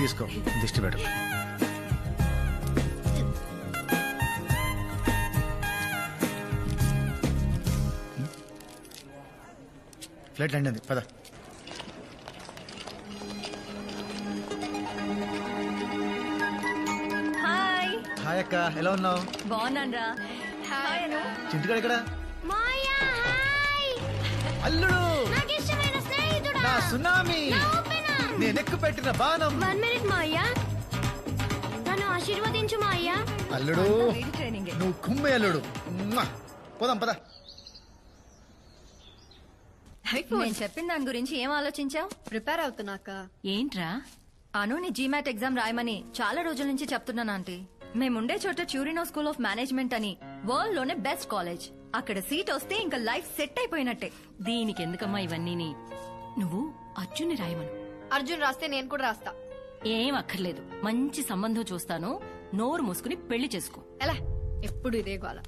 తీసుకో దిష్టి పెట్టు. ఫ్లైట్ ల్యాండ్ అయింది పద. హాయ్ హాయ్ అక్క, ఎలా ఉన్నావు? బాగున్నానరా. హాయ్ అను. చింటిగాడు ఇక్కడ. మాయా హాయ్ అల్లుడు నాకు ఇష్టమైన స్నేహితుడా నా సునామీ, నా ఓపెనా నేనెక్కు పెట్టిన బాణం. 1 మినిట్ మాయా నన్ను ఆశీర్వదించు మాయా. అల్లుడు వేడి ట్రైనింగ్. నువ్వు కుమ్మే అల్లుడు. మ్వా. పోదాం పద. నేను చెప్పిన దాని గురించి ఏం ఆలోచించావు? ప్రిపేర్ అవుతున్నాక ఏంట్రా? అను నీ జీమాట్ ఎగ్జామ్ రాయమని చాలా రోజుల నుంచి చెప్తున్నాను ఆంటీ. మేముండే చోట ట్యూరినో స్కూల్ ఆఫ్ మేనేజ్మెంట్ అని వరల్డ్ లోనే బెస్ట్ కాలేజ్. అక్కడ సీట్ వస్తే ఇంకా లైఫ్ సెట్ అయిపోయినట్టే. దీనికి ఎందుకమ్మా ఇవన్నీ? నువ్వు అర్జున్ని రాయమను. అర్జున్ రాస్తే నేను కూడా రాస్తా. ఏం అక్కర్లేదు, మంచి సంబంధం చూస్తాను, నోరు మూసుకుని పెళ్లి చేసుకో. ఎలా ఎప్పుడు ఇదే గోల.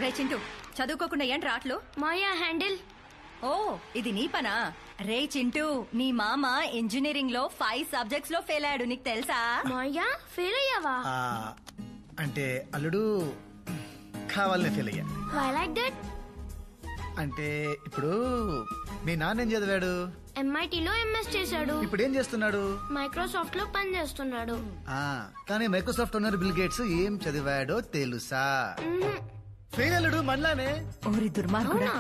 రే చింటూ, చదువుకోకుండా ఏంట్రా ఆటలు? మాయా హ్యాండిల్. ఓ ఇది నీ పనా? రే చింటూ, నీ మామ ఇంజనీరింగ్ లో 5 సబ్జెక్ట్స్ లో ఫెయిల్ అయ్యాడు, నీకు తెలుసా? మాయా ఫెయిల్ అయ్యావా? ఆ, అంటే అల్లుడు కావాలనే ఫెయిల్ అయ్యా. Why like that? అంటే ఇప్పుడు మీ నాన్న ఏం చదివాడు? MIT లో MS చేశాడు. ఇప్పుడు ఏం చేస్తున్నాడు? మైక్రోసాఫ్ట్ లో పని చేస్తున్నాడు. ఆ, కానీ మైక్రోసాఫ్ట్ ఓనర్ బిల్ గేట్స్ ఏం చదివాడో తెలుసా? ఫెయిల్ అల్లుడు మనలానే. ఓరి దుర్మార్గుడా.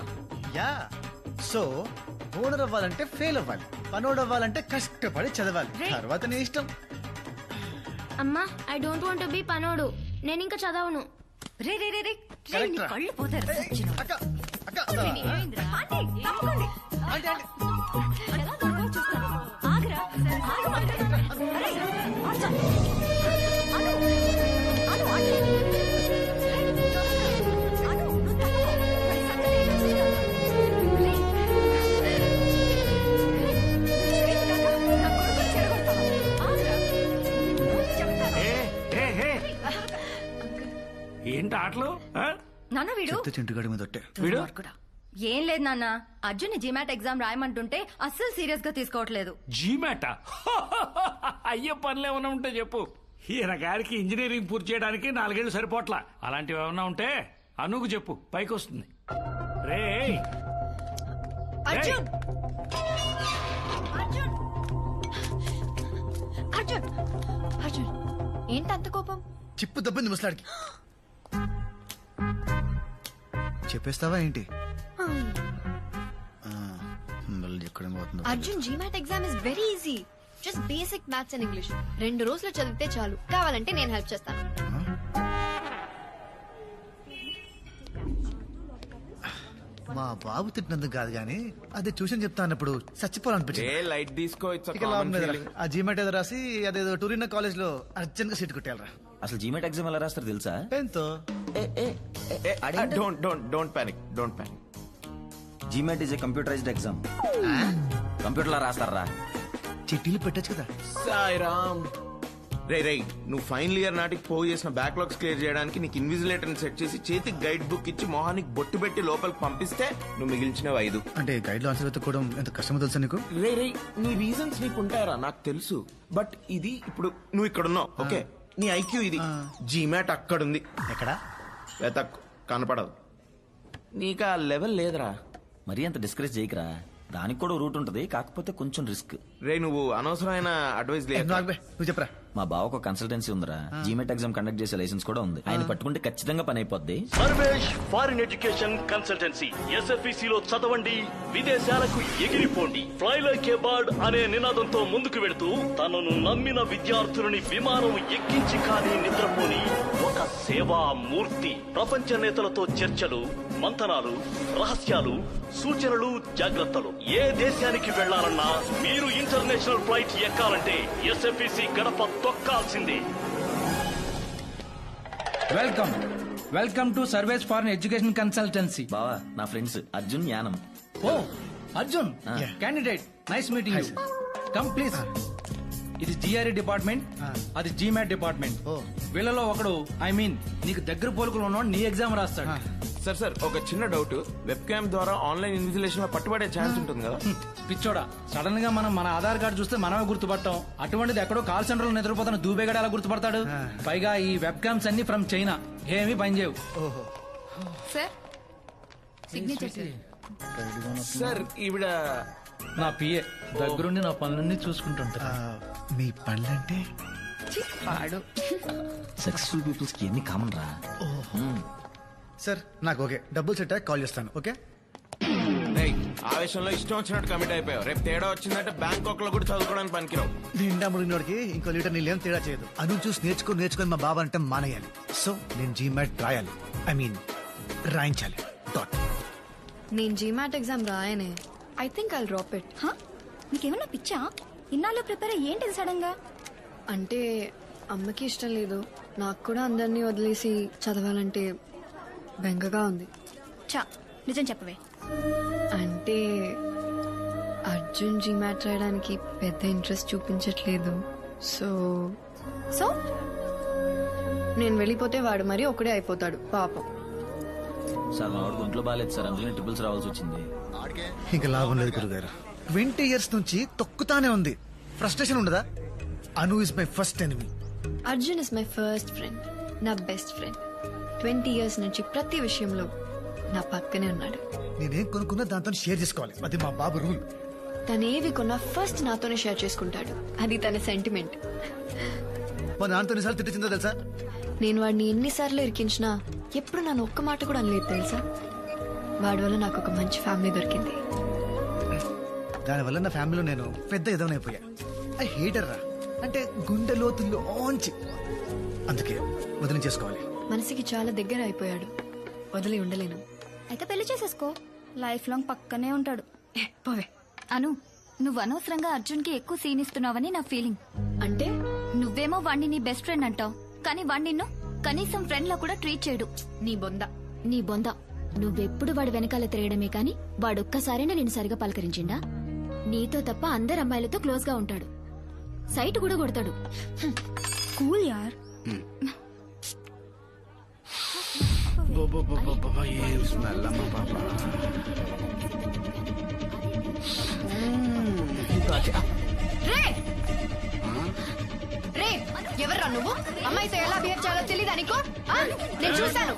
యా, సో ఓనర్ అవ్వాలంటే ఫెయిల్ అవ్వాలి, పనోడు అవ్వాలంటే కష్టపడి చదవాలి. తర్వాత నీ ఇష్టం. అమ్మా I don't want to be పనోడు. నేను ఇంకా చదవను. రే రే రే రే, Correct నీ రా. కళ్ళు పోతారు. సచ్చినోడు. అక్క అక్క ఆంటీ, తప్పకండి. Aunty, aunty. ఎలా దొరకవో చూస్తాను. ఆగురా. ఆగు మాట్లాడు. అరే, ఆర్చా. అను, అను, ఆంటీ. అను, నువ్వు తప్పుకో. మరి సంగతి ఏంటో చూస్తాను. రే. చేయి కాక, నా కొడుకుని చెడగొడతావా? ఆగురా. చెప్తాను. ఏంటి ఆటలు? ఆ? నాన్న వీడు చెత్త చింటుగాడి మీద ఒట్టే. వీడు దుర్మార్గుడా. ఏం లేదు నాన్న, అర్జున్ జీమాట్ ఎగ్జామ్ రాయమంటుంటే అస్సలు సీరియస్ గా తీసుకోవట్లేదు. జీమాట అయ్యే పనులు ఏమైనా ఉంటే చెప్పు. ఈయన గారికి ఇంజనీరింగ్ పూర్తి చేయడానికి 4 ఏళ్ళు సరిపోట్లా. అలాంటివి ఏమైనా ఉంటే అనుకు చెప్పు, పైకి వస్తుంది. రే అర్జున్ అర్జున్ అర్జున్ అర్జున్ ఏంటంత కోపం? చిప్పు దబ్బింది ముసలాడికి. చెప్పేస్తావా ఏంటి? మళ్ళీ ఎక్కడ పోతుందో. Arjun GMAT exam is very easy. Just basic maths and English 2 రోజులు చదివితే చాలు. కావాలంటే నేను హెల్ప్ చేస్తాను. మా బాబు తిట్టినందుకు కాదు గానీ అది ట్యూషన్ చెప్తా అన్నప్పుడు చచ్చిపోవాలనిపించింది. లైట్ తీసుకో. ఇక లాభం లేదురా. ఆ జీమెట్ ఏదో రాసి అదేదో టూరినో కాలేజ్ లో అర్జెంట్ గా సీట్ కొట్టేయాలరా. అసలు జీమెట్ ఎగ్జామ్ ఎలా రాస్తారు తెలుసా? పెన్తో. Don't panic. GMAT is a computerized exam. Computer లో రాస్తారా? చిట్టీలు పెట్టచ్చు కదా. సాయిరామ్. రే నువ్వు ఫైనల్ ఇయర్ నాటికి పోగు చేసిన బ్యాక్లాగ్స్ క్లియర్ చేయడానికి నీకు ఇన్విజిలేటర్ సెట్ చేసి చేతికి గైడ్ బుక్ ఇచ్చి మొహానికి బొట్టు పెట్టి లోపలికి పంపిస్తే నువ్వు మిగిల్చినవి 5. అంటే గైడ్ లో ఆన్సర్ వెతుక్కోవడం ఎంత కష్టమో తెలుసా నీకు? రే నీ రీజన్స్ నీకు ఉంటాయరా నాకు తెలుసు. బట్ ఇది ఇప్పుడు నువ్వు ఇక్కడ ఉన్నావు, ఓకే? నీ ఐక్యూ ఇది. జీమాట్ అక్కడుంది. ఎక్కడ? వెతక్కు, కనపడదు. నీకు ఆ లెవెల్ లేదురా. మరీ అంత డిస్కరేజ్ చేయకరా. దానికి కూడా రూట్ ఉంటది, కాకపోతే కొంచెం రిస్క్. రే నువ్వు అనవసరమైన అడ్వైస్ లేదు. నువ్వు చెప్పరా. మా బావకు ఒక కన్సల్టెన్సీ ఉందిరా. జీమెట్ ఎగ్జామ్ కండక్ట్ చేసే లైసెన్స్ కూడా ఉంది. ఆయన పట్టుకుంటే ఖచ్చితంగా పని అయిపోద్ది. Sarvesh foreign education consultancy. SFEC లో చదవండి, విదేశాలకు ఎగిరిపోండి. ఫ్లై లైక్ ఏ బర్డ్ అనే నినాదంతో ముందుకు వెళుతూ తనను నమ్మిన విద్యార్థులని విమానం ఎక్కించి కానీ నిద్రపోని ఒక సేవా మూర్తి. ప్రపంచ నేతలతో చర్చలు, మంతనాలు, రహస్యాలు, సూచనలు, జాగ్రత్తలు. ఏ దేశానికి వెళ్లాలన్నా మీరు ఇంటర్నేషనల్ ఫ్లైట్ ఎక్కాలంటే SFEC గడప తొక్కాల్సిందే. వెల్కమ్ టు సర్వేస్ ఫారెన్ ఎడ్యుకేషన్ కన్సల్టెన్సీ. బావా నా ఫ్రెండ్స్ అర్జున్, యానం. ఓ Arjun, candidate, nice meeting you. Come please. ఇది GRE డిపార్ట్మెంట్, అది GMAT డిపార్ట్మెంట్. వీళ్ళలో ఒకడు నీకు దగ్గర పోలుకులు ఉన్నవాడు నీ ఎగ్జామ్ రాస్తాడు. సార్ ఒక చిన్న డౌట్. వెబ్ క్యామ్ ద్వారా ఆన్లైన్ ఇన్విజిలేషన్ లో పట్టుబడే ఛాన్స్ ఉంటుంది కదా? పిచ్చోడా, సడన్ గా మనం మన ఆధార్ కార్డు చూస్తే మనమే గుర్తుపట్టాం. అటువంటిది ఎక్కడో కాల్ సెంటర్ లో నిద్రపోతున్న దూబేగాడు ఎలా గుర్తుపడతాడు? పైగా ఈ వెబ్ క్యామ్స్ అన్ని ఫ్రమ్ చైనా, ఏమీ పనిచేయవు. ఓహో సార్ సిగ్నేచర్ సార్ ఈవిడ నా పిఏ దగ్గరుండి నా పనులన్నీ చూసుకుంటుంటా. మీ పనులంటే పాడు. సక్సెస్ఫుల్ పీపుల్స్ కి ఎన్ని కామన్ రా. సార్ నాకు ఓకే, డబ్బులు సెట్ అయ్యాక కాల్ చేస్తాను. ఓకే రేయ్, ఆవేశంలో ఇష్టం వచ్చినట్టు కమిట్ అయిపోయావు. రేపు తేడా వచ్చిందంటే బ్యాంకాక్ లో కూడా చదువుకోవడానికి పనికిరావు. నిండా ముడినోడికి ఇంకో లీటర్ నీళ్ళేం తేడా చేయదు. అను చూసి నేర్చుకొని మా బాబా అంటే మానేయాలి. సో నేను జీమాట్ రాయాలి, ఐ మీన్ రాయించాలి. డాట్. నేను జీమాట్ ఎగ్జామ్ రాయనే. I think I'll drop it. నీకేమన్నా పిచ్చా? ఇన్నాళ్ళు ప్రిపేర్ ఏంటిది సడన్ గా? అంటే అమ్మకి ఇష్టం లేదు, నాకు కూడా అందరినీ వదిలేసి చదవాలంటే బెంగగా ఉంది. చా నిజం చెప్పవే. అంటే అర్జున్ జీమాట్ రాయడానికి పెద్ద ఇంట్రెస్ట్ చూపించట్లేదు. సో సో నేను వెళ్ళిపోతే వాడు మరి ఒకడే అయిపోతాడు పాపం. సార్ మా వాడికి ఒంట్లో బాగాలేదు సార్, అందుకని ట్రిపుల్స్ రావాల్సి వచ్చింది. ఇంకా లాభం లేదు గురుగారు. 20 years నుంచి తొక్కుతానే ఉంది. ఫ్రస్ట్రేషన్ ఉండదా? Anu is my first enemy. Arjun is my first friend, నా బెస్ట్ ఫ్రెండ్. 20 years నుంచి ప్రతి విషయంలో నా పక్కనే ఉన్నాడు. నేనేం కొనుక్కున్నా దాంతో షేర్ చేసుకోవాలి, అది మా బాబు రూల్. తనేవి కొన్నా ఫస్ట్ నాతోనే షేర్ చేసుకుంటాడు, అది తన సెంటిమెంట్. మా నాన్నతో ఎన్నిసార్లు తిట్టిందో తెలుసా? నేను వాడిని ఎన్నిసార్లు ఇరికించినా ఎప్పుడు నన్ను ఒక్క మాట కూడా అనలేదు తెలుసా. వాడి వల్ల నాకు ఒక మంచి ఫ్యామిలీ దొరికింది. దానివల్ల నా ఫ్యామిలీలో నేను పెద్ద ఎదవనైపోయా. ఐ హేటర్ రా, అంటే గుండె లోతుల్లోంచి. అందుకే వదిలించేసుకోవాలి. మనసుకి చాలా దగ్గర అయిపోయాడు, వదిలి ఉండలేను. అయితే పెళ్లి చేసేసుకో, లైఫ్ లాంగ్ పక్కనే ఉంటాడు. పోవే. అను, నువ్వు అనవసరంగా అర్జున్ కి ఎక్కువ సీన్ ఇస్తున్నావని నా ఫీలింగ్. అంటే నువ్వేమో వాణ్ణి నీ బెస్ట్ ఫ్రెండ్ అంటావు, కానీ వాణ్ణి నిన్ను కనీసం ఫ్రెండ్ లా కూడా ట్రీట్ చేయడు. నీ బొంద. నీ బొంద. నువ్వెప్పుడు వాడి వెనకాల తిరగడమే కాని వాడొక్కసారైనా నేను సరిగా పలకరించిండా? నీతో తప్ప అందరు అమ్మాయిలతో క్లోజ్ గా ఉంటాడు, సైట్ కూడా కొడతాడు. కూల్ యార్. రే ఎవర్రా నువ్వు? అమ్మాయితో ఎలా బిహేవ్ చేయాలో తెలీదా నీకు? నేను చూశాను.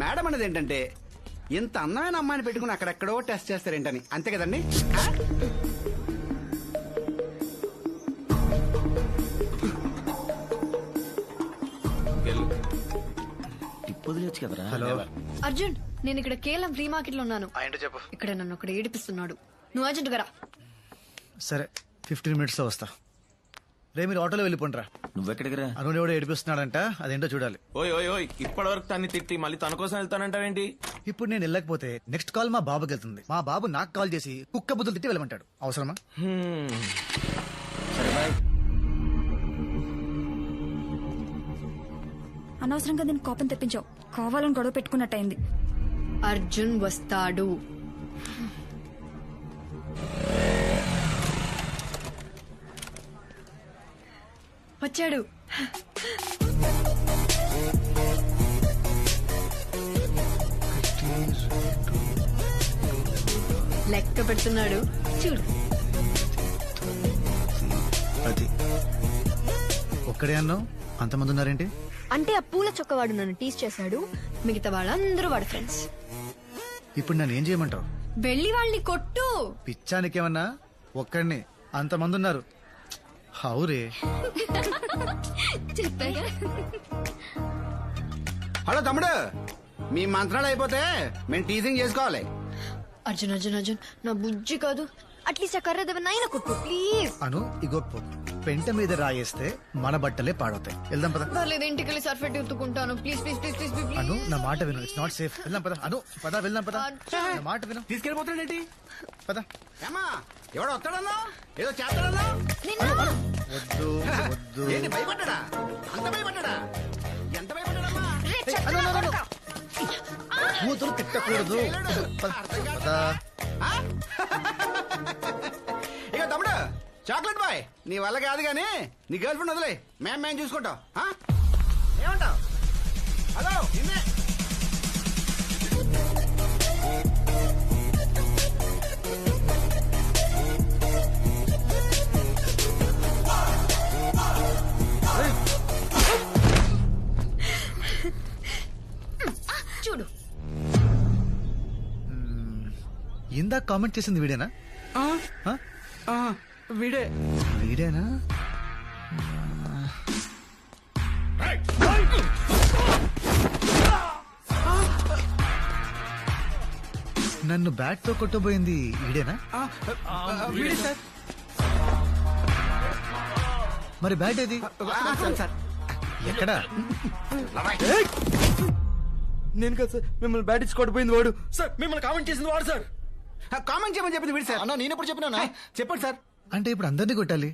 మేడం అనేది ఏంటంటే ఇంత అందమైన అమ్మాయిని పెట్టుకుని అక్కడెక్కడో టెస్ట్ చేస్తారేంటని, అంతే కదండి? టిప్ వదిలేచ్చు కదరా. హలో అర్జున్, నేను ఇక్కడ కేవలం ఫ్రీ మార్కెట్ లో ఉన్నాను. ఏంటో చెప్పు. ఇక్కడ నన్ను ఒకడు ఏడిపిస్తున్నాడు, నువ్వు అర్జెంట్ గా రా. సరే 15 minutes లో వస్తా. రే మీరు ఆటోలో వెళ్ళిపోండి రా. నువ్వెక్కడికి రా? అను ఎవడో ఏడిపిస్తున్నాడంట, అదేంటో చూడాలి. ఓయ్ ఓయ్ ఓయ్, ఇప్పటి వరకు తన్ని తిట్టి మళ్ళీ తన కోసం వెళ్తానంటావేంటి? ఇప్పుడు నేను వెళ్ళకపోతే నెక్స్ట్ కాల్ మా బాబుకి వెళ్తుంది. మా బాబు నాకు కాల్ చేసి కుక్క బుద్ధులు తిట్టి వెళ్ళమంటాడు. అవసరమా? సరే బాయ్. అనవసరంగా నేను కోపం తెప్పించావు, కావాలని గొడవ పెట్టుకున్నట్టయింది. అర్జున్ వస్తాడు. వచ్చాడు. లెక్క పెడుతున్నాడు చూడు. అది ఒక్కడే అన్నావు, అంతమంది ఉన్నారేంటి? అంటే ఆ పూల చొక్కవాడు నన్ను టీస్ చేశాడు, మిగతా వాళ్ళందరూ వాడు ఫ్రెండ్స్. ఇప్పుడు నన్ను ఏం చేయమంటావు? వెళ్ళి వాళ్ళని కొట్టు. పిచ్చానికేమన్నా? ఒక్కడిని అంతమంది ఉన్నారు. హౌరే. చెప్పాగా. హలో తమ్ముడు, మీ మంత్రాలు అయిపోతే మేము టీజింగ్ చేసుకోవాలి. అర్జున్ అర్జున్ అర్జున్, నా బుజ్జి కాదు, అట్లీస్ట్ ఆ కర్ర దెబ్బనైనా కొట్టు ప్లీజ్. అను ఇగో పెంట మీద రాయేస్తే మన బట్టలే పాడవుతాయి. వెళ్దాం పద. పర్లేదు, ఇంటికి వెళ్ళి సర్ఫెట్ ఎత్తుకుంటాను. Please please please please please. Anu నా మాట విను, ఇట్స్ నాట్ సేఫ్. వెళ్దాం పద. అను పద, వెళ్దాం పద. నా మాట విను, తీసుకెళ్ళిపోతాడేంటి? పద. ఏమా ఎవడో వస్తాడన్నా, ఏదో చేస్తాడన్నా? వద్దు వద్దు. ఏంటి భయపడ్డా? అంత భయపడ్డా? ఎంత భయపడ్డాడమ్మా? కూతురు తిట్టకూడదు. పద, పద. ఇక తమ్ముడు, చాక్లెట్ బాయ్ నీ వల్ల కాదు గానీ నీ గర్ల్ ఫ్రెండ్ వదిలే, మేము చూసుకుంటాం. ఇందాక కామెంట్ చేసింది వీడేనా? వీడే. వీడేనా? నన్ను బ్యాట్ తో కొట్టబోయింది వీడేనా? వీడే సార్. మరి బ్యాట్ ఏది? సార్ ఎక్కడా? నేను కదా సార్ మిమ్మల్ని బ్యాట్ ఇచ్చి కొట్టిపోయింది వాడు. సార్ మిమ్మల్ని కామెంట్ చేసింది వాడు సార్. కామెంట్ చేయమని చెప్పింది వీడు సార్. అన్నా నేను ఎప్పుడు చెప్పినా? చెప్పండి సార్. అంటే ఇప్పుడు అందరినీ కొట్టాలి?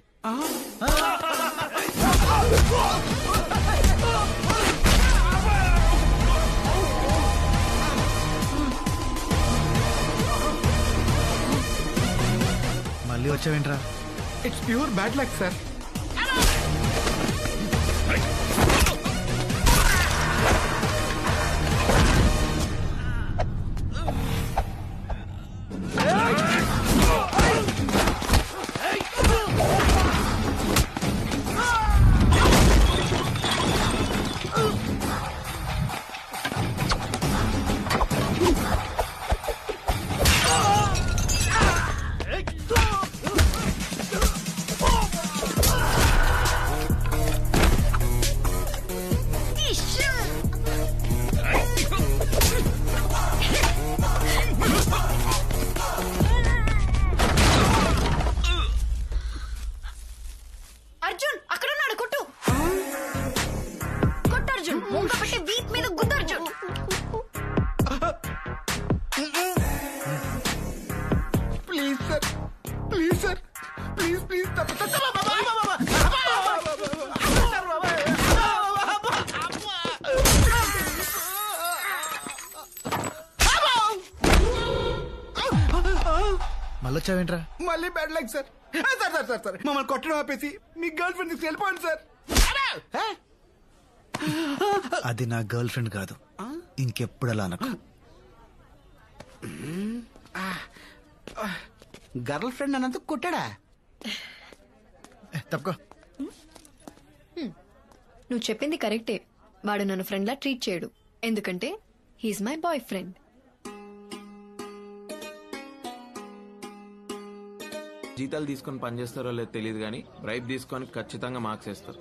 మళ్ళీ వచ్చావేంట్రా? It's pure bad luck sir. Arjun అక్కడ ఉన్నాడు, కొట్టు కొట్టు అర్జున్. ముంగ పెట్టి వీప్ మీద గుద్దు Arjun. Please sir, please sir, please please. మళ్ళీ వచ్చావేంట్రా? మళ్ళీ bad luck sir. Sir sir sir sir మమ్మల్ని కొట్టడం ఆపేసి మీ గర్ల్ ఫ్రెండ్ తీసుకు వెళ్ళిపోండి సార్. అది నా గర్ల్ ఫ్రెండ్ కాదు, ఇంకెప్పుడు అలా అనకు. గర్ల్ ఫ్రెండ్ అన్నందుకు కొట్టాడా? తప్పుకో. నువ్వు చెప్పింది కరెక్టే. వాడు నన్ను ఫ్రెండ్ లా ట్రీట్ చేయడు, ఎందుకంటే హీఈస్ మై బాయ్ ఫ్రెండ్. జీతాలు తీసుకొని పనిచేస్తారో లేదో తెలియదు కానీ బ్రైబ్ తీసుకొని ఖచ్చితంగా మార్క్స్ వేస్తారు.